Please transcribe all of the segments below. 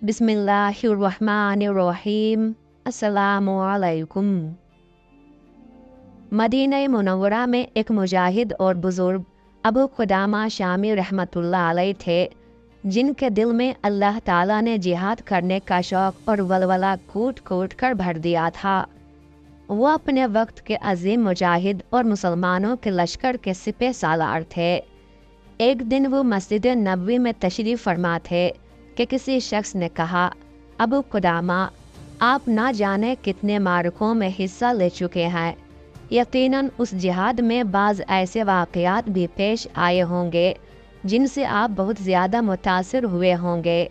बिस्मिल्लाहिर्रहमानिर्रहीम। अस्सलामुअलैकुम। Medina Munawwara में एक मुजाहिद और बुज़ुर्ग अबू क़ुदामा शामी रहमतुल्लाह अलैह थे, जिनके दिल में अल्लाह ताला ने जिहाद करने का शौक़ और वलवला कूट कूट कर भर दिया था। वो अपने वक्त के अजीम मुजाहिद और मुसलमानों के लश्कर के सिपह सालार थे। एक दिन वो मस्जिद नबवी में तशरीफ़ फरमा थे कि किसी शख्स ने कहा, अबू क़ुदामा, आप ना जाने कितने मारकों में हिस्सा ले चुके हैं। यकीनन उस जिहाद में बाज़ ऐसे वाक़यात भी पेश आए होंगे जिनसे आप बहुत ज़्यादा मुतासिर हुए होंगे।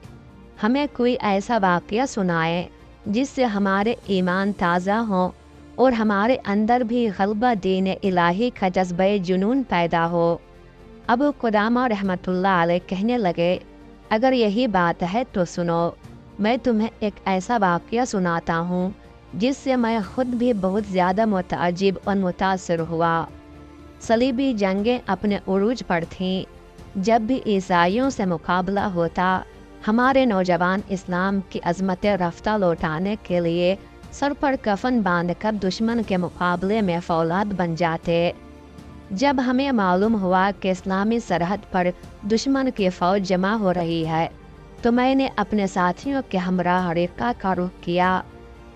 हमें कोई ऐसा वाक़या सुनाएं जिससे हमारे ईमान ताज़ा हो और हमारे अंदर भी ग़ल्बा दीन इलाही का जज्बे जुनून पैदा हो। अबू क़ुदामा रहमतुल्लाह अलैह कहने लगे, अगर यही बात है तो सुनो, मैं तुम्हें एक ऐसा वाक़या सुनाता हूँ जिससे मैं ख़ुद भी बहुत ज़्यादा मुताजिब और मुतासिर हुआ। सलीबी जंगें अपने उरूज पर थीं। जब भी ईसाइयों से मुकाबला होता, हमारे नौजवान इस्लाम की अज़मत रफ्ता लौटाने के लिए सर पर कफन बांधकर दुश्मन के मुकाबले में फौलाद बन जाते। जब हमें मालूम हुआ कि इस्लामी सरहद पर दुश्मन की फ़ौज जमा हो रही है, तो मैंने अपने साथियों के हमराह रिक्का का रुख किया।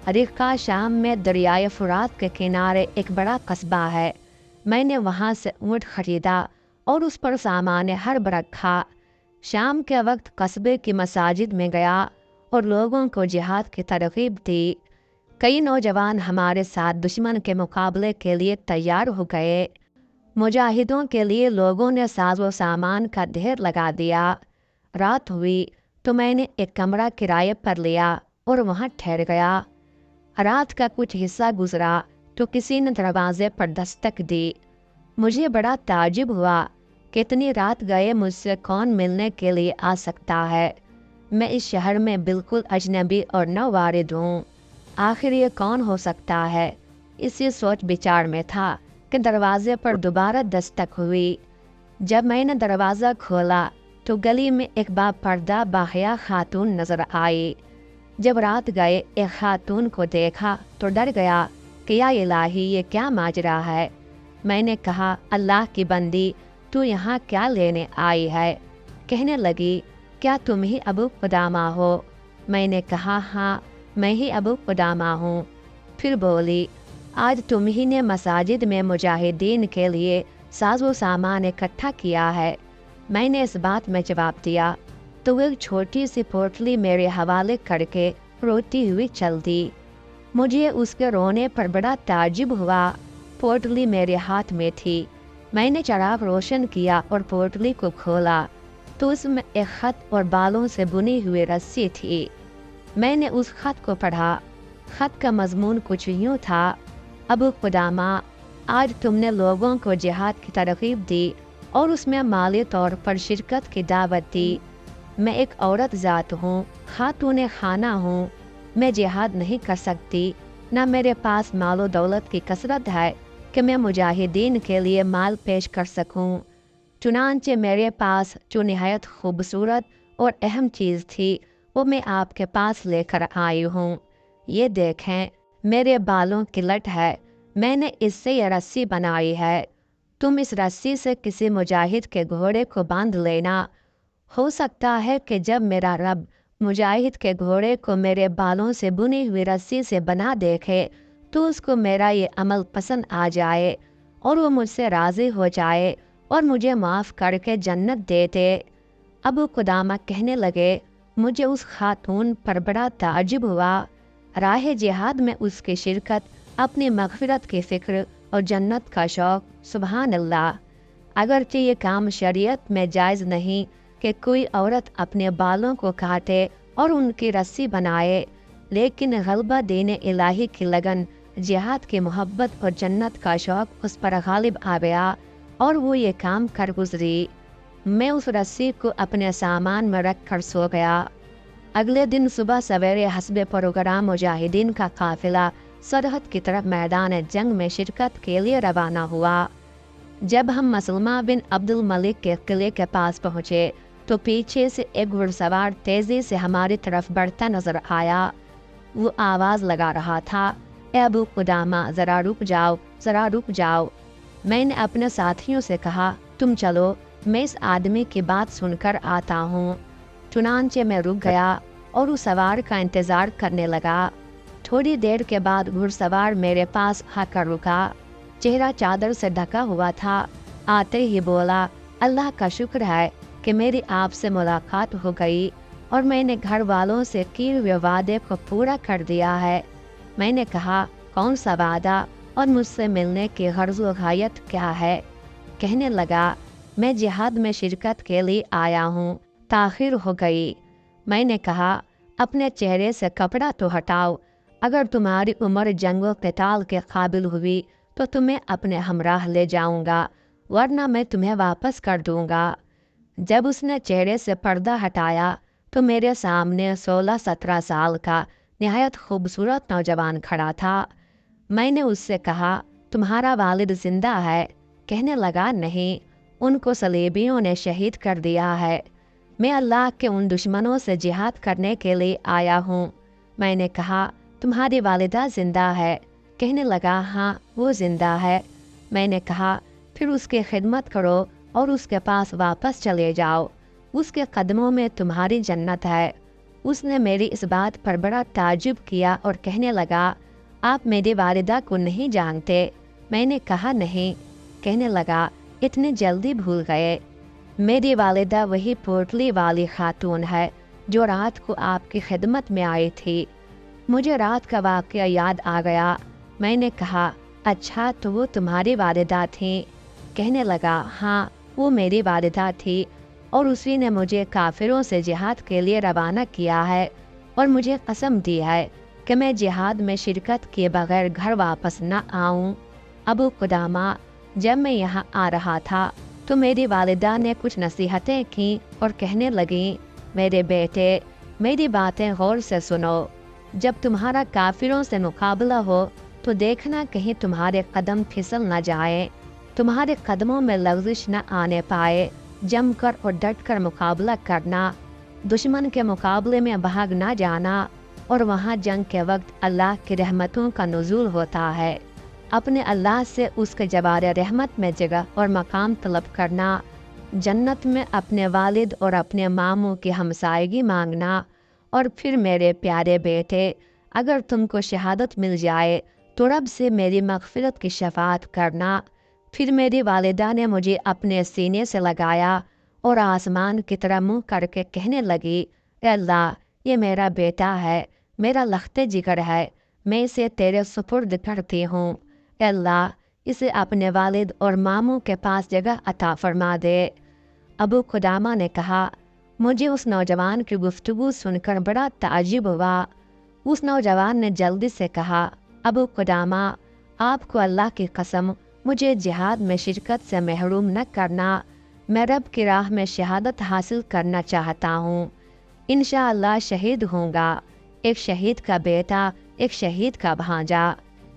रिक्का शाम में दरियाए फ़ुरात के किनारे एक बड़ा कस्बा है। मैंने वहाँ से ऊँट ख़रीदा और उस पर सामान हर्ब रखा। शाम के वक्त कस्बे की मसाजिद में गया और लोगों को जिहाद की तरग़ीब दी। कई नौजवान हमारे साथ दुश्मन के मुकाबले के लिए तैयार हो गए। मुजाहिदों के लिए लोगों ने साजो सामान का ढेर लगा दिया। रात हुई तो मैंने एक कमरा किराए पर लिया और वहाँ ठहर गया। रात का कुछ हिस्सा गुजरा तो किसी ने दरवाज़े पर दस्तक दी। मुझे बड़ा ताज्जुब हुआ कि इतनी रात गए मुझसे कौन मिलने के लिए आ सकता है। मैं इस शहर में बिल्कुल अजनबी और नौवारिद हूँ। आखिर ये कौन हो सकता है? इसी सोच विचार में था कि दरवाज़े पर दोबारा दस्तक हुई। जब मैंने दरवाज़ा खोला तो गली में एक बापर्दा बाहया खातून नज़र आई। जब रात गए एक खातून को देखा तो डर गया कि या इलाही, ये क्या माजरा है। मैंने कहा, अल्लाह की बंदी, तू यहाँ क्या लेने आई है? कहने लगी, क्या तुम ही अबू क़ुदामा हो? मैंने कहा, हाँ, मैं ही अबू क़ुदामा हूँ। फिर बोली, आज तुम ही ने मसाजिद में मुजाहिदीन के लिए साजो सामान इकट्ठा किया है। मैंने इस बात में जवाब दिया तो वो एक छोटी सी पोटली मेरे हवाले करके रोती हुई चल दी। मुझे उसके रोने पर बड़ा ताज्जुब हुआ। पोटली मेरे हाथ में थी। मैंने चिराग रोशन किया और पोटली को खोला तो उसमें एक ख़त और बालों से बुनी हुई रस्सी थी। मैंने उस ख़त को पढ़ा। ख़त का मज़मून कुछ यूँ था, अबू क़ुदामा, आज तुमने लोगों को जिहाद की तरग़ीब दी और उसमें माली तौर पर शिरकत की दावत दी। मैं एक औरत ज़ात हूँ, खातून खाना हूँ। मैं जिहाद नहीं कर सकती, न मेरे पास मालो दौलत की कसरत है कि मैं मुजाहिदीन के लिए माल पेश कर सकूँ। चुनांचे मेरे पास जो निहायत खूबसूरत और अहम चीज़ थी वो मैं आपके पास लेकर आई हूँ। ये देखें, मेरे बालों की लट है। मैंने इससे यह रस्सी बनाई है। तुम इस रस्सी से किसी मुजाहिद के घोड़े को बांध लेना। हो सकता है कि जब मेरा रब मुजाहिद के घोड़े को मेरे बालों से बुनी हुई रस्सी से बना देखे तो उसको मेरा ये अमल पसंद आ जाए और वो मुझसे राज़ी हो जाए और मुझे माफ़ करके जन्नत दे दे। अबू क़ुदामा कहने लगे, मुझे उस खातून पर बड़ा ताज्जुब हुआ। राह जिहाद में उसकी शिरकत, अपनी मग़फ़िरत की फ़िक्र और जन्नत का शौक़, सुबहान अल्लाह। अगरचे ये काम शरीयत में जायज़ नहीं कि कोई औरत अपने बालों को काटे और उनकी रस्सी बनाए, लेकिन ग़ल्बा दीन इलाही की लगन, जिहाद की मोहब्बत और जन्नत का शौक़ उस पर गालिब आ गया और वो ये काम कर गुज़री। मैं उस रस्सी को अपने सामान में रख कर सो गया। अगले दिन सुबह सवेरे हस्बे प्रोग्राम मुजाहिदीन का काफ़िला सरहद की तरफ मैदान जंग में शिरकत के लिए रवाना हुआ। जब हम मसलमा बिन अब्दुल मलिक के किले के पास पहुँचे तो पीछे से एक घुड़सवार तेज़ी से हमारी तरफ बढ़ता नजर आया। वो आवाज़ लगा रहा था, ए अबू कुदामा, ज़रा रुक जाओ, ज़रा रुक जाओ। मैंने अपने साथियों से कहा, तुम चलो, मैं इस आदमी की बात सुनकर आता हूँ। चुनांचे मैं रुक गया और उस सवार का इंतज़ार करने लगा। थोड़ी देर के बाद घुड़सवार मेरे पास आकर रुका। चेहरा चादर से ढका हुआ था। आते ही बोला, अल्लाह का शुक्र है कि मेरी आपसे मुलाकात हो गई और मैंने घर वालों से किए हुए वादे को पूरा कर दिया है। मैंने कहा, कौन सा वादा और मुझसे मिलने की गर्ज़ व गायत क्या है? कहने लगा, मैं जिहाद में शिरकत के लिए आया हूँ, ताख़िर हो गई। मैंने कहा, अपने चेहरे से कपड़ा तो हटाओ। अगर तुम्हारी उम्र जंग व क़िताल के काबिल हुई तो तुम्हें अपने हमराह ले जाऊंगा, वरना मैं तुम्हें वापस कर दूंगा। जब उसने चेहरे से पर्दा हटाया तो मेरे सामने 16-17 साल का निहायत खूबसूरत नौजवान खड़ा था। मैंने उससे कहा, तुम्हारा वालिद जिंदा है? कहने लगा, नहीं, उनको सलीबियों ने शहीद कर दिया है। मैं अल्लाह के उन दुश्मनों से जिहाद करने के लिए आया हूँ। मैंने कहा, तुम्हारी वालिदा जिंदा है? कहने लगा, हाँ, वो जिंदा है। मैंने कहा, फिर उसकी खिदमत करो और उसके पास वापस चले जाओ, उसके कदमों में तुम्हारी जन्नत है। उसने मेरी इस बात पर बड़ा ताज्जुब किया और कहने लगा, आप मेरी वालिदा को नहीं जानते? मैंने कहा, नहीं। कहने लगा, इतनी जल्दी भूल गए? मेरी वालिदा वही पोटली वाली खातून है जो रात को आपकी खिदमत में आई थी। मुझे रात का वाक़या याद आ गया। मैंने कहा, अच्छा, तो वो तुम्हारी वालिदा थी? कहने लगा, हाँ, वो मेरी वालिदा थी और उसी ने मुझे काफिरों से जिहाद के लिए रवाना किया है और मुझे कसम दी है कि मैं जिहाद में शिरकत किए बगैर घर वापस न आऊँ। अबू कुदामा, जब मैं यहाँ आ रहा था तो मेरी वालिदा ने कुछ नसीहतें की और कहने लगी, मेरे बेटे, मेरी बातें गौर से सुनो। जब तुम्हारा काफिरों से मुकाबला हो तो देखना कहीं तुम्हारे कदम फिसल न जाए, तुम्हारे कदमों में लग़ज़िश न आने पाए। जमकर और डटकर मुकाबला करना, दुश्मन के मुकाबले में भाग न जाना। और वहाँ जंग के वक्त अल्लाह की रहमतों का नुज़ूल होता है। अपने अल्लाह से उसके जवारे रहमत में जगह और मकाम तलब करना, जन्नत में अपने वालिद और अपने मामू की हमसायगी मांगना। और फिर मेरे प्यारे बेटे, अगर तुमको शहादत मिल जाए तो रब से मेरी मग़फ़िरत की शफ़ाअत करना। फिर मेरी वालिदा ने मुझे अपने सीने से लगाया और आसमान की तरह मुँह करके कहने लगी, ए अल्लाह, ये मेरा बेटा है, मेरा लख्ते जिगर है, मैं इसे तेरे सुपुर्द करती हूँ। ए अल्लाह, इसे अपने वालिद और मामू के पास जगह अता फरमा दे। अबू खुदामा ने कहा, मुझे उस नौजवान की गुफ्तगू सुनकर बड़ा ताज्जुब हुआ। उस नौजवान ने जल्दी से कहा, अबू खुदामा, आपको अल्लाह की कसम, मुझे जिहाद में शिरकत से महरूम न करना। मैं रब की राह में शहादत हासिल करना चाहता हूँ। इंशाअल्लाह शहीद होऊंगा। एक शहीद का बेटा, एक शहीद का भांजा।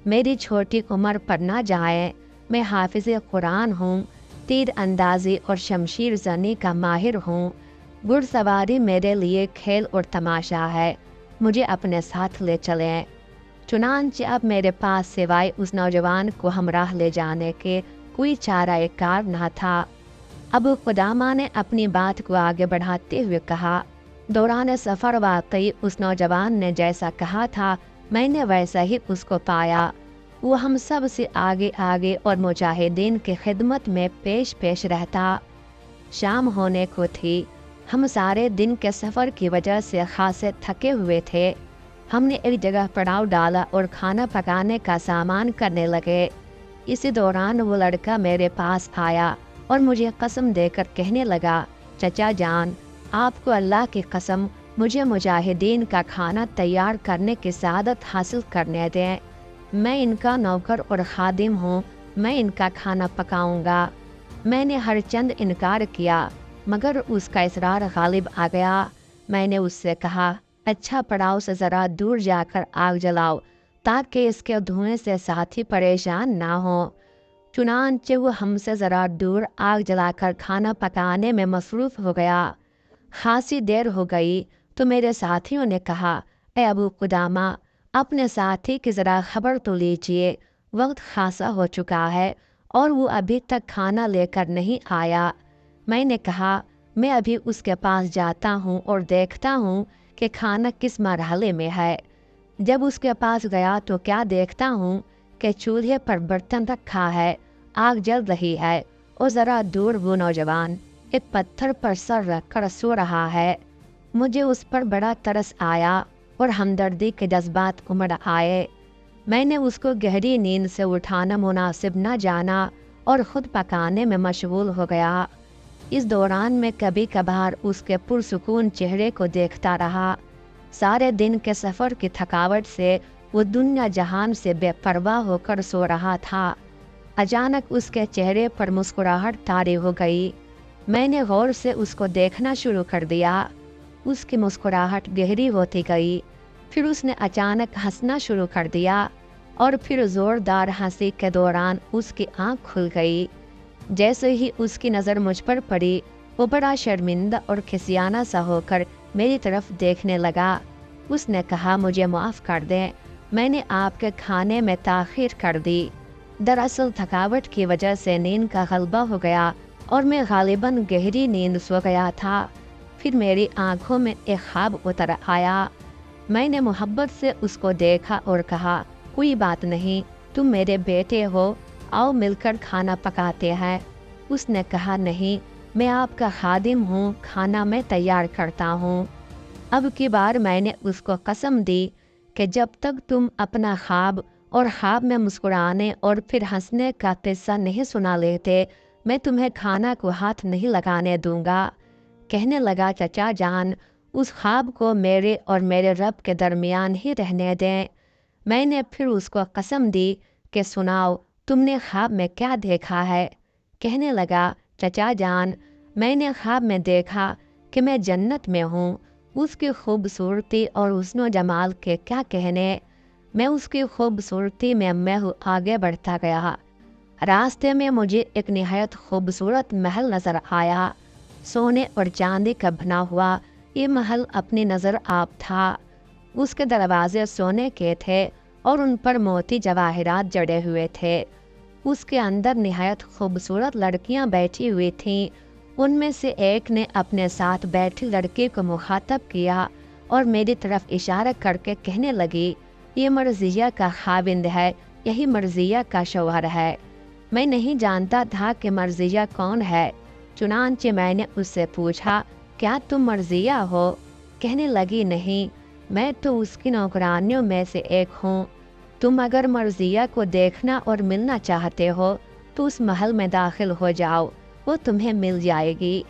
मेरी छोटी उम्र पर ना जाए। मैं हाफिज़ कुरान हूँ, तीर अंदाजी और शमशीर जनी का माहिर हूँ। घुड़सवारी मेरे लिए खेल और तमाशा है, मुझे अपने साथ ले चलें। चुनांचे अब मेरे पास सिवाय उस नौजवान को हमराह ले जाने के कोई चारा कार न था। अबू खुदामा ने अपनी बात को आगे बढ़ाते हुए कहा, दौरान सफ़र वाकई उस नौजवान ने जैसा कहा था, मैंने वैसा ही उसको पाया। वो हम सब से आगे आगे और मुजाहिदीन की खिदमत में पेश पेश रहता। शाम होने को थी। हम सारे दिन के सफ़र की वजह से खासे थके हुए थे। हमने एक जगह पड़ाव डाला और खाना पकाने का सामान करने लगे। इसी दौरान वो लड़का मेरे पास आया और मुझे कसम देकर कहने लगा, चचा जान, आपको अल्लाह की कसम, मुझे मुजाहिदीन का खाना तैयार करने की सआदत हासिल करने दें। मैं इनका नौकर और खादिम हूँ, मैं इनका खाना पकाऊंगा। मैंने हर चंद इनकार किया, मगर उसका इसरार गालिब आ गया। मैंने उससे कहा, अच्छा, पड़ाव से ज़रा दूर जाकर आग जलाओ ताकि इसके धुएं से साथी परेशान ना हो। चुनांचे वो हमसे ज़रा दूर आग जलाकर खाना पकाने में मसरूफ़ हो गया। खासी देर हो गई तो मेरे साथियों ने कहा, ए अबू कुदामा, अपने साथी की ज़रा खबर तो लीजिए, वक्त खासा हो चुका है और वो अभी तक खाना लेकर नहीं आया। मैंने कहा, मैं अभी उसके पास जाता हूँ और देखता हूँ कि खाना किस मरहले में है। जब उसके पास गया तो क्या देखता हूँ कि चूल्हे पर बर्तन रखा है, आग जल रही है और ज़रा दूर वो नौजवान एक पत्थर पर सर रख कर सो रहा है। मुझे उस पर बड़ा तरस आया और हमदर्दी के जज्बात उमड़ आए। मैंने उसको गहरी नींद से उठाना मुनासिब न जाना और ख़ुद पकाने में मशगूल हो गया। इस दौरान मैं कभी कभार उसके पुरसुकून चेहरे को देखता रहा। सारे दिन के सफ़र की थकावट से वो दुनिया जहान से बेपरवाह होकर सो रहा था। अचानक उसके चेहरे पर मुस्कुराहट तारी हो गई। मैंने गौर से उसको देखना शुरू कर दिया। उसकी मुस्कुराहट गहरी होती गई। फिर उसने अचानक हंसना शुरू कर दिया और फिर ज़ोरदार हंसी के दौरान उसकी आंख खुल गई। जैसे ही उसकी नज़र मुझ पर पड़ी, वो बड़ा शर्मिंदा और खिसियाना सा होकर मेरी तरफ देखने लगा। उसने कहा, मुझे माफ़ कर दें, मैंने आपके खाने में ताख़ीर कर दी। दरअसल थकावट की वजह से नींद का गलबा हो गया और मैं गालिबन गहरी नींद सो गया था। फिर मेरी आंखों में एक ख्वाब उतर आया। मैंने मोहब्बत से उसको देखा और कहा, कोई बात नहीं, तुम मेरे बेटे हो, आओ मिलकर खाना पकाते हैं। उसने कहा, नहीं, मैं आपका खादिम हूँ, खाना मैं तैयार करता हूँ। अब की बार मैंने उसको कसम दी कि जब तक तुम अपना ख्वाब और ख्वाब में मुस्कुराने और फिर हंसने का किस्सा नहीं सुना लेते, मैं तुम्हें खाना को हाथ नहीं लगाने दूंगा। कहने लगा, चचा जान, उस ख्वाब को मेरे और मेरे रब के दरमियान ही रहने दें। मैंने फिर उसको कसम दी कि सुनाओ, तुमने ख्वाब में क्या देखा है? कहने लगा, चचा जान, मैंने ख्वाब में देखा कि मैं जन्नत में हूँ। उसकी खूबसूरती और हुस्न जमाल के क्या कहने। मैं उसकी खूबसूरती में मैं आगे बढ़ता गया। रास्ते में मुझे एक निहायत खूबसूरत महल नज़र आया। सोने और चांदी का बना हुआ ये महल अपनी नज़र आप था। उसके दरवाजे सोने के थे और उन पर मोती जवाहरात जड़े हुए थे। उसके अंदर निहायत खूबसूरत लड़कियां बैठी हुई थीं। उनमें से एक ने अपने साथ बैठी लड़की को मुखातब किया और मेरी तरफ इशारा करके कहने लगी, ये मर्जिया का खाविंद है, यही मर्जिया का शौहर है। मैं नहीं जानता था कि मर्जिया कौन है। चुनांचे मैंने उससे पूछा, क्या तुम मर्जिया हो? कहने लगी, नहीं, मैं तो उसकी नौकरानियों में से एक हूँ। तुम अगर मर्जिया को देखना और मिलना चाहते हो तो उस महल में दाखिल हो जाओ, वो तुम्हें मिल जाएगी।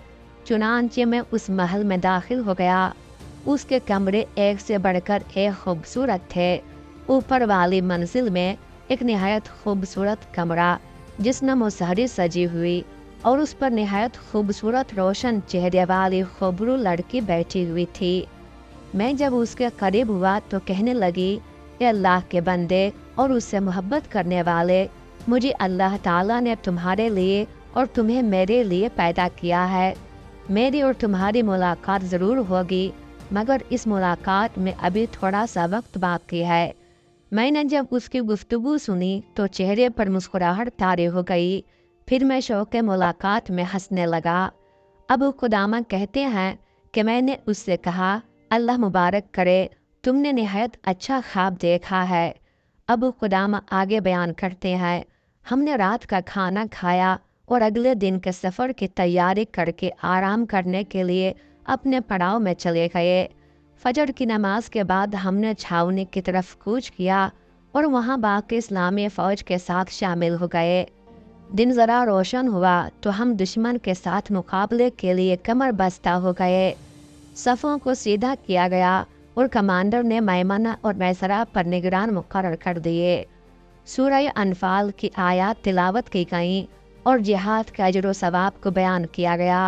चुनांचे मैं उस महल में दाखिल हो गया। उसके कमरे एक से बढ़कर एक खूबसूरत थे। ऊपर वाली मंजिल में एक निहायत खूबसूरत कमरा जिसमें मुसहरी सजी हुई और उस पर निहायत खूबसूरत रोशन चेहरे वाली खूबरू लड़की बैठी हुई थी। मैं जब उसके करीब हुआ तो कहने लगी, ये अल्लाह के बंदे और उससे मोहब्बत करने वाले, मुझे अल्लाह ताला ने तुम्हारे लिए और तुम्हें मेरे लिए पैदा किया है। मेरी और तुम्हारी मुलाकात ज़रूर होगी, मगर इस मुलाकात में अभी थोड़ा सा वक्त बाकी है। मैंने जब उसकी गुफ्तगू सुनी तो चेहरे पर मुस्कुराहट तारी हो गई। फिर मैं शौक़ मुलाकात में हंसने लगा। अबू कुदामा कहते हैं कि मैंने उससे कहा, अल्लाह मुबारक करे, तुमने निहायत अच्छा ख्वाब देखा है। अबू कुदामा आगे बयान करते हैं, हमने रात का खाना खाया और अगले दिन के सफ़र की तैयारी करके आराम करने के लिए अपने पड़ाव में चले गए। फजर की नमाज के बाद हमने छावनी की तरफ कूच किया और वहाँ बाकी इस्लामी फ़ौज के साथ शामिल हो गए। दिन ज़रा रोशन हुआ तो हम दुश्मन के साथ मुकाबले के लिए कमर बस्ता हो गए। सफ़ों को सीधा किया गया और कमांडर ने मैमना और मैसरा पर निगरान मुकर्रर कर दिए। सूरह अनफाल की आयत तिलावत की गई और जिहाद के अजर व सवाब को बयान किया गया।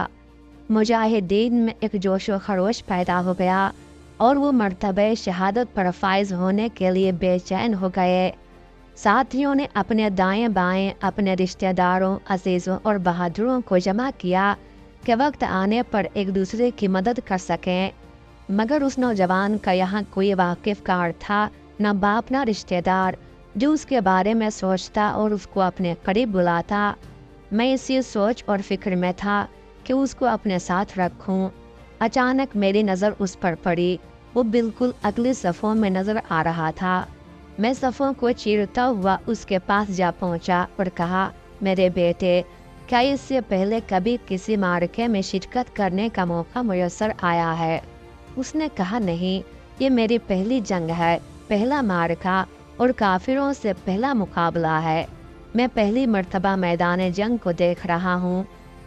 मुजाहिदीन में एक जोश व खरोश पैदा हो गया और वो मर्तबे शहादत पर फाइज होने के लिए बेचैन हो गए। साथियों ने अपने दाएं बाएं अपने रिश्तेदारों, अजीज़ों और बहादुरों को जमा किया کہ وقت آنے پر ایک دوسرے کی مدد کر سکیں، مگر اس نوجوان کا یہاں کوئی واقف کار تھا، نہ باپ نہ رشتہ دار جو اس کے بارے میں سوچتا اور اس کو اپنے قریب بلاتا۔ میں اسی سوچ اور فکر میں تھا کہ اس کو اپنے ساتھ رکھوں۔ اچانک میری نظر اس پر پڑی، وہ بالکل اگلی صفوں میں نظر آ رہا تھا۔ میں صفوں کو چیرتا ہوا اس کے پاس جا پہنچا اور کہا، میرے بیٹے، کیا اس سے پہلے کبھی کسی معرکے میں شرکت کرنے کا موقع میسر آیا ہے؟ اس نے کہا، نہیں، یہ میری پہلی جنگ ہے، پہلا معرکہ اور کافروں سے پہلا مقابلہ ہے۔ میں پہلی مرتبہ میدان جنگ کو دیکھ رہا ہوں۔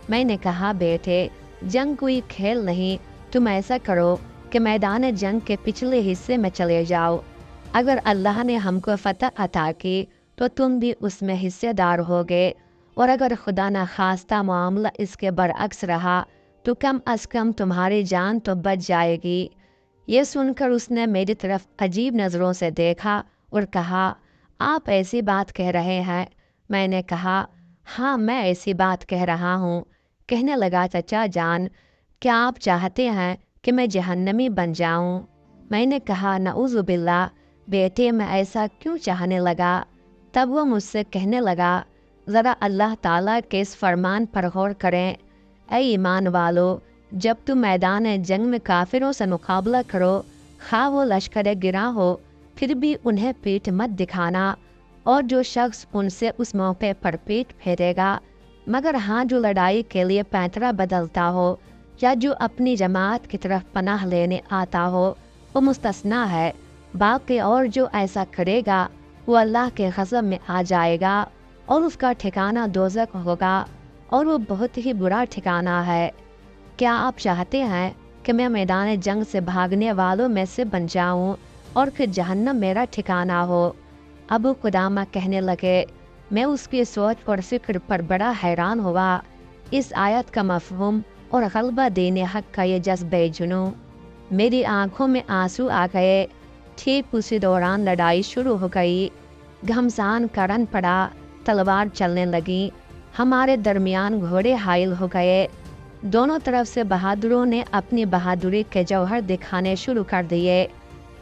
میں نے کہا، بیٹے، جنگ کوئی کھیل نہیں، تم ایسا کرو کہ میدان جنگ کے پچھلے حصے میں چلے جاؤ۔ اگر اللہ نے ہم کو فتح عطا کی تو تم بھی اس میں حصے دار ہوگے، اور اگر خدا نخواستہ معاملہ اس کے برعکس رہا تو کم از کم تمہاری جان تو بچ جائے گی۔ یہ سن کر اس نے میری طرف عجیب نظروں سے دیکھا اور کہا، آپ ایسی بات کہہ رہے ہیں؟ میں نے کہا، ہاں، میں ایسی بات کہہ رہا ہوں۔ کہنے لگا، چچا جان، کیا آپ چاہتے ہیں کہ میں جہنمی بن جاؤں؟ میں نے کہا، نعوذ باللہ بیٹے، میں ایسا کیوں چاہنے لگا؟ تب وہ مجھ سے کہنے لگا، ذرا اللہ تعالیٰ کے اس فرمان پر غور کریں، اے ایمان والو، جب تم میدان جنگ میں کافروں سے مقابلہ کرو، خواہ وہ لشکر گراں ہو، پھر بھی انہیں پیٹھ مت دکھانا، اور جو شخص ان سے اس موقع پر پیٹھ پھیرے گا، مگر ہاں جو لڑائی کے لیے پینترا بدلتا ہو یا جو اپنی جماعت کی طرف پناہ لینے آتا ہو، وہ مستثنیٰ ہے۔ باقی اور جو ایسا کرے گا وہ اللہ کے غضب میں آ جائے گا اور اس کا ٹھکانہ دوزخ ہوگا، اور وہ بہت ہی برا ٹھکانہ ہے۔ کیا آپ چاہتے ہیں کہ میں میدان جنگ سے بھاگنے والوں میں سے بن جاؤں اور پھر جہنم میرا ٹھکانہ ہو؟ ابو قدامہ کہنے لگے، میں اس کی سوچ اور فکر پر بڑا حیران ہوا۔ اس آیت کا مفہوم اور غلبہ دین حق کا یہ جذبہ جنوں، میری آنکھوں میں آنسو آ گئے۔ ٹھیک اسی دوران لڑائی شروع ہو گئی، گھمسان کا رن پڑا، تلوار چلنے لگی، ہمارے درمیان گھوڑے حائل ہو گئے۔ دونوں طرف سے بہادروں نے اپنی بہادری کے جوہر دکھانے شروع کر دیے۔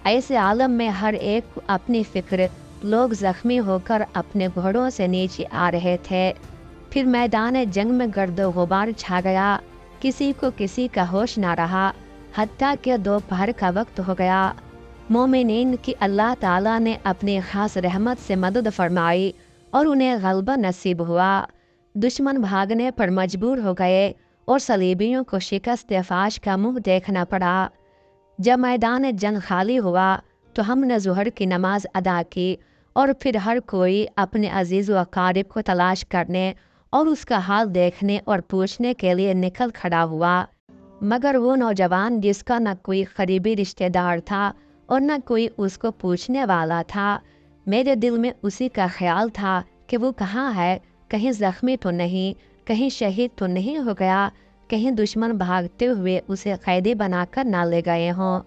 ایسے عالم میں ہر ایک کو اپنی فکر، لوگ زخمی ہو کر اپنے گھوڑوں سے نیچے آ رہے تھے۔ پھر میدان جنگ میں گرد و غبار چھا گیا، کسی کو کسی کا ہوش نہ رہا، حتیٰ کہ دوپہر کا وقت ہو گیا۔ مومنین کی اللہ تعالیٰ نے اپنی خاص رحمت سے مدد فرمائی اور انہیں غلبہ نصیب ہوا۔ دشمن بھاگنے پر مجبور ہو گئے اور صلیبیوں کو شکست فاش کا منہ دیکھنا پڑا۔ جب میدان جنگ خالی ہوا تو ہم نے ظہر کی نماز ادا کی اور پھر ہر کوئی اپنے عزیز و اقارب کو تلاش کرنے اور اس کا حال دیکھنے اور پوچھنے کے لیے نکل کھڑا ہوا، مگر وہ نوجوان جس کا نہ کوئی قریبی رشتہ دار تھا اور نہ کوئی اس کو پوچھنے والا تھا، میرے دل میں اسی کا خیال تھا کہ وہ کہاں ہے، کہیں زخمی تو نہیں، کہیں شہید تو نہیں ہو گیا، کہیں دشمن بھاگتے ہوئے اسے قیدی بنا کر نہ لے گئے ہوں۔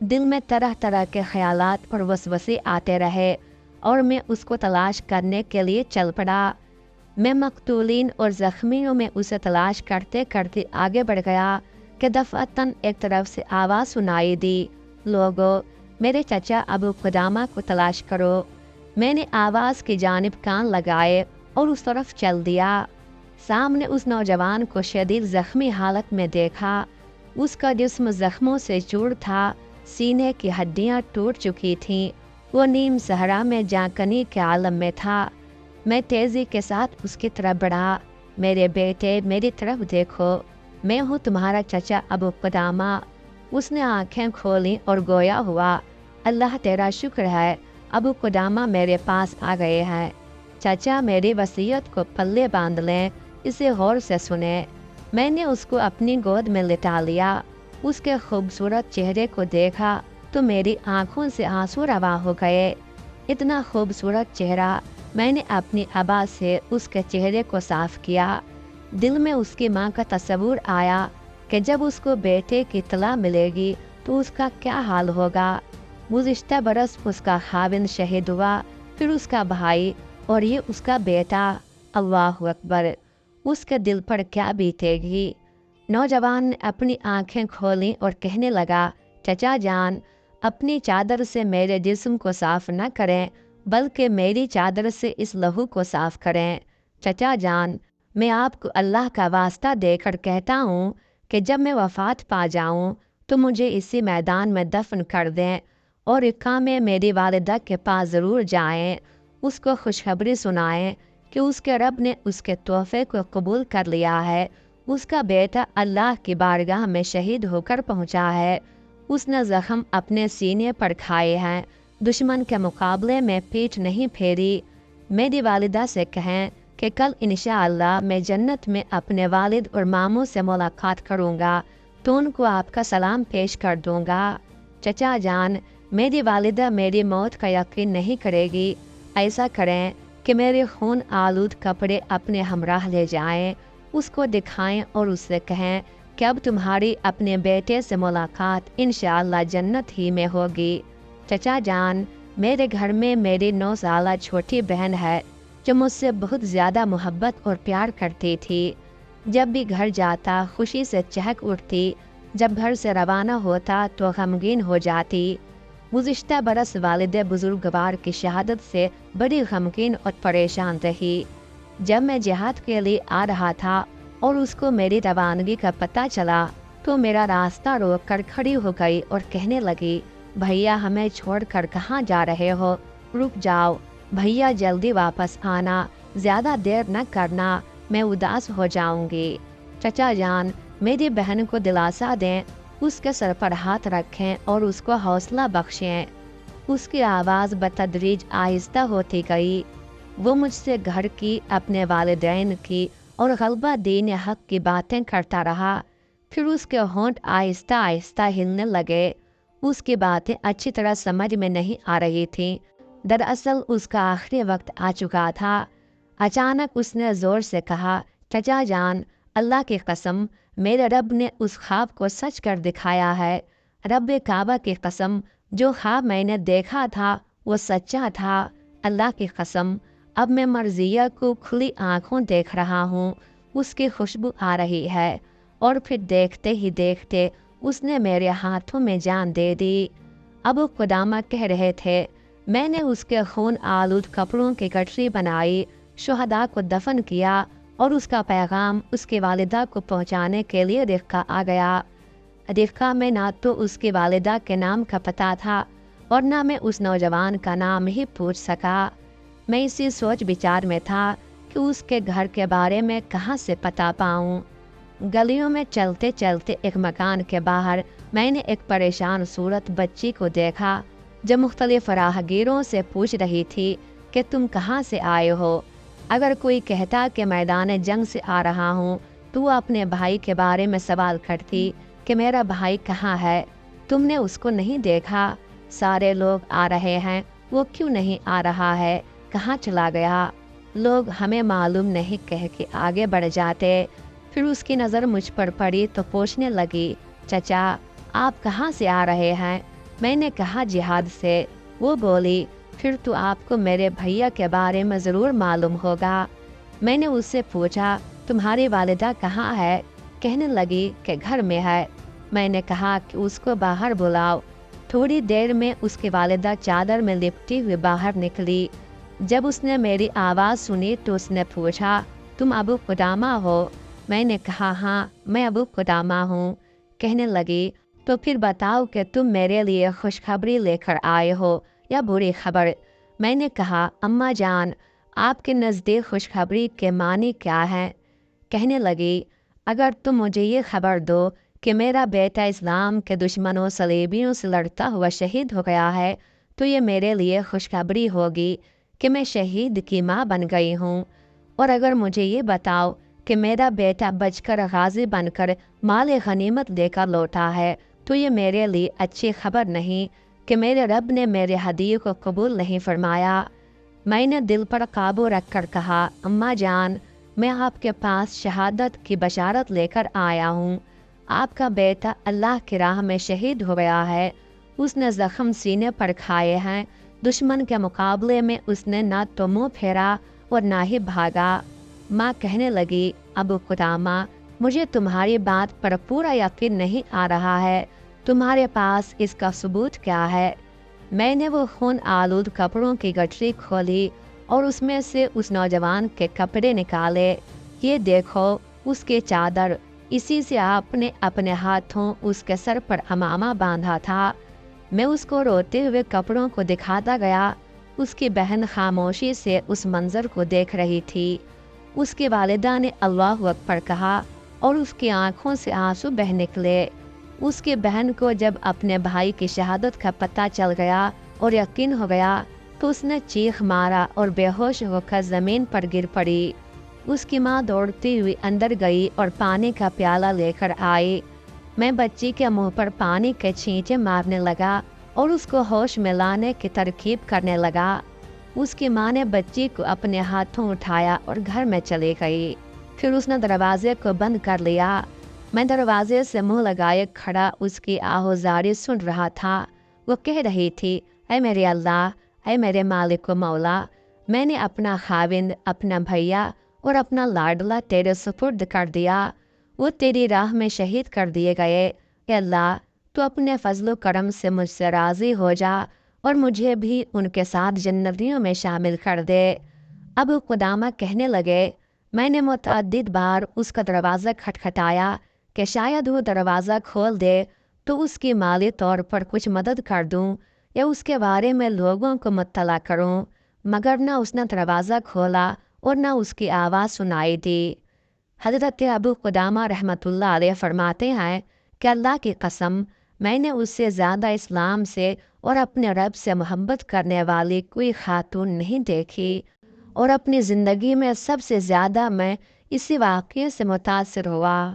دل میں طرح طرح کے خیالات اور وسوسے آتے رہے اور میں اس کو تلاش کرنے کے لیے چل پڑا۔ میں مقتولین اور زخمیوں میں اسے تلاش کرتے کرتے آگے بڑھ گیا کہ دفعتاً ایک طرف سے آواز سنائی دی، لوگو، میرے چچا ابو قدامہ کو تلاش کرو۔ میں نے آواز کی جانب کان لگائے اور اس طرف چل دیا۔ سامنے اس نوجوان کو شدید زخمی حالت میں دیکھا۔ اس کا جسم زخموں سے چور تھا، سینے کی ہڈیاں ٹوٹ چکی تھیں، وہ نیم صحرا میں جانکنی کے عالم میں تھا۔ میں تیزی کے ساتھ اس کی طرف بڑھا، میرے بیٹے، میری طرف دیکھو، میں ہوں تمہارا چچا ابو قدامہ۔ اس نے آنکھیں کھولیں اور گویا ہوا، اللہ تیرا شکر ہے، ابو قدامہ میرے پاس آ گئے ہیں۔ چچا، میری وصیت کو پلے باندھ لیں، اسے غور سے سنیں۔ میں نے اس کو اپنی گود میں لٹا لیا، اس کے خوبصورت چہرے کو دیکھا تو میری آنکھوں سے آنسو رواں ہو گئے۔ اتنا خوبصورت چہرہ! میں نے اپنی ابا سے اس کے چہرے کو صاف کیا۔ دل میں اس کی ماں کا تصور آیا کہ جب اس کو بیٹے کی اطلاع ملے گی تو اس کا کیا حال ہوگا۔ گزشتہ برس اس کا خاوند شہید ہوا، پھر اس کا بھائی اور یہ اس کا بیٹا۔ اللہ اکبر! اس کے دل پر کیا بیتے گی۔ नौजवान ने अपनी आंखें खोलीं और कहने लगा, चचा जान, अपनी चादर से मेरे जिस्म को साफ न करें, बल्कि मेरी चादर से इस लहू को साफ करें। चचा जान, मैं आपको अल्लाह का वास्ता देकर कहता हूँ कि जब मैं वफ़ात पा जाऊँ तो मुझे इसी मैदान में दफन कर दें और इक्का में मेरी वालिदा के पास ज़रूर जाएं, उसको खुशखबरी सुनाएं कि उसके रब ने उसके तोहफे को कबूल कर लिया है, उसका बेटा अल्लाह की बारगाह में शहीद होकर पहुँचा है, उसने ज़ख्म अपने सीने पर खाए हैं, दुश्मन के मुकाबले में पीठ नहीं फेरी। मेरी वालिदा से कहें कि कल इंशाअल्लाह मैं जन्नत में अपने वालिद और मामू से मुलाकात करूँगा, तो उनको आपका सलाम पेश कर दूँगा। चचा जान, मेरी वालिदा मेरी मौत का यकीन नहीं करेगी। ऐसा करें कि मेरे खून आलूद कपड़े अपने हमराह ले जाएं, उसको दिखाएं और उससे कहें कि अब तुम्हारी अपने बेटे से मुलाकात इंशाअल्लाह जन्नत ही में होगी। चचा जान, मेरे घर में मेरी 9 साला छोटी बहन है जो मुझसे बहुत ज़्यादा मोहब्बत और प्यार करती थी। जब भी घर जाता खुशी से चहक उठती, जब घर से रवाना होता तो गमगीन हो जाती। गुज़िश्ता बरस वालिद बुजुर्गवार की शहादत से बड़ी गमगीन और परेशान रही। जब मैं जिहाद के लिए आ रहा था और उसको मेरी रवानगी का पता चला तो मेरा रास्ता रोक कर खड़ी हो गई और कहने लगी, भैया हमें छोड़कर कहाँ जा रहे हो, रुक जाओ भैया, जल्दी वापस आना, ज़्यादा देर न करना, मैं उदास हो जाऊंगी। चचा जान, मेरी बहन को दिलासा दें, उसके सर पर हाथ रखें और उसको हौसला बख्शें। उसकी आवाज़ बतदरीज आहिस्ता होती गई। वो मुझसे घर की, अपने वालिदैन की और गलबा दीन हक की बातें करता रहा। फिर उसके होंठ आहिस्ता आहिस्ता हिलने लगे। उसकी बातें अच्छी तरह समझ में नहीं आ रही थीं। दरअसल उसका आखिरी वक्त आ चुका था। अचानक उसने ज़ोर से कहा, चचा जान, अल्लाह की कसम, मेरे रब ने उस ख्वाब को सच कर दिखाया है। रब काबा की कसम, जो ख्वाब मैंने देखा था वो सच्चा था। अल्लाह की कसम, अब मैं मर्जिया को खुली आँखों देख रहा हूँ, उसकी खुशबू आ रही है। और फिर देखते ही देखते उसने मेरे हाथों में जान दे दी। अबू कुदामा कह रहे थे, मैंने उसके खून आलूद कपड़ों की गठरी बनाई, शुहदा को दफन किया और उसका पैगाम उसकी वालिदा को पहुंचाने के लिए रिक्का आ गया। रिक्का में ना तो उसकी वालिदा के नाम का पता था और ना मैं उस नौजवान का नाम ही पूछ सका। मैं इसी सोच विचार में था कि उसके घर के बारे में कहाँ से पता पाऊँ। गलियों में चलते चलते एक मकान के बाहर मैंने एक परेशान सूरत बच्ची को देखा जो मुख्तलिफ राहगीरों से पूछ रही थी कि तुम कहाँ से आए हो। अगर कोई कहता कि मैदान जंग से आ रहा हूँ तो वो अपने भाई के बारे में सवाल करती कि मेरा भाई कहाँ है, तुमने उसको नहीं देखा, सारे लोग आ रहे हैं, वो क्यों नहीं आ रहा है, कहाँ चला गया। लोग हमें मालूम नहीं कह के आगे बढ़ जाते। फिर उसकी नज़र मुझ पर पड़ी तो पूछने लगी, चचा आप कहाँ से आ रहे हैं। मैंने कहा जिहाद से। वो बोली, फिर तो आपको मेरे भैया के बारे में ज़रूर मालूम होगा। मैंने उससे पूछा, तुम्हारी वालिदा कहाँ है। कहने लगी कि घर में है। मैंने कहा कि उसको बाहर बुलाओ। थोड़ी देर में उसकी वालिदा चादर में लिपटी हुई बाहर निकली। जब उसने मेरी आवाज़ सुनी तो उसने पूछा, तुम अबू कुदामा हो। मैंने कहा, हाँ मैं अबू कुदामा हूँ। कहने लगी, तो फिर बताओ कि तुम मेरे लिए खुशखबरी लेकर आए हो या बुरी खबर। मैंने कहा, अम्मा जान, आपके नज़दीक खुशखबरी के मानी क्या है। कहने लगी, अगर तुम मुझे ये खबर दो कि मेरा बेटा इस्लाम के दुश्मनों सलीबियों से लड़ता हुआ शहीद हो गया है तो ये मेरे लिए खुशखबरी होगी कि मैं शहीद की माँ बन गई हूँ। और अगर मुझे ये बताओ कि मेरा बेटा बचकर गाजी बनकर माल गनीमत लेकर लौटा है तो ये मेरे लिए अच्छी खबर नहीं कि मेरे रब ने मेरे हदीये को कबूल नहीं फरमाया। मैंने दिल पर काबू रख कर कहा, अम्मा जान, मैं आपके पास शहादत की बशारत लेकर आया हूँ। आपका बेटा अल्लाह की राह में शहीद हो गया है। उसने ज़ख्म सीने पर खाए हैं। दुश्मन के मुकाबले में उसने ना तो मुँह फेरा और ना ही भागा। माँ कहने लगी, अबू कुदामा, مجھے تمہاری بات پر پورا یقین نہیں آ رہا ہے، تمہارے پاس اس کا ثبوت کیا ہے؟ میں نے وہ خون آلود کپڑوں کی گٹری کھولی اور اس میں سے اس نوجوان کے کپڑے نکالے۔ یہ دیکھو اس کے چادر، اسی سے آپ نے اپنے ہاتھوں اس کے سر پر امامہ باندھا تھا۔ میں اس کو روتے ہوئے کپڑوں کو دکھاتا گیا۔ اس کی بہن خاموشی سے اس منظر کو دیکھ رہی تھی۔ اس کی والدہ نے اللہ اکبر کہا اور اس کی آنکھوں سے آنسو بہہ نکلے۔ اس کی بہن کو جب اپنے بھائی کی شہادت کا پتہ چل گیا اور یقین ہو گیا تو اس نے چیخ مارا اور بے ہوش ہو کر زمین پر گر پڑی۔ اس کی ماں دوڑتی ہوئی اندر گئی اور پانی کا پیالہ لے کر آئی۔ میں بچی کے منہ پر پانی کے چھینٹے مارنے لگا اور اس کو ہوش میں لانے کی ترکیب کرنے لگا۔ اس کی ماں نے بچی کو اپنے ہاتھوں اٹھایا اور گھر میں چلی گئی۔ پھر اس نے دروازے کو بند کر لیا۔ میں دروازے سے منہ لگائے کھڑا اس کی آہوزاری سن رہا تھا۔ وہ کہہ رہی تھی، اے میرے اللہ، اے میرے مالک و مولا، میں نے اپنا خاوند، اپنا بھیا اور اپنا لاڈلا تیرے سپرد کر دیا۔ وہ تیری راہ میں شہید کر دیے گئے۔ اے اللہ، تو اپنے فضل و کرم سے مجھ سے راضی ہو جا اور مجھے بھی ان کے ساتھ جنتیوں میں شامل کر دے۔ ابو قدامہ کہنے لگے، میں نے متعدد بار اس کا دروازہ کھٹکھٹایا کہ شاید وہ دروازہ کھول دے تو اس کی مالی طور پر کچھ مدد کر دوں یا اس کے بارے میں لوگوں کو مطلع کروں، مگر نہ اس نے دروازہ کھولا اور نہ اس کی آواز سنائی دی۔ حضرت ابو قدامہ رحمۃ اللہ علیہ فرماتے ہیں کہ اللہ کی قسم، میں نے اس سے زیادہ اسلام سے اور اپنے رب سے محبت کرنے والی کوئی خاتون نہیں دیکھی، اور اپنی زندگی میں سب سے زیادہ میں اسی واقعے سے متاثر ہوا۔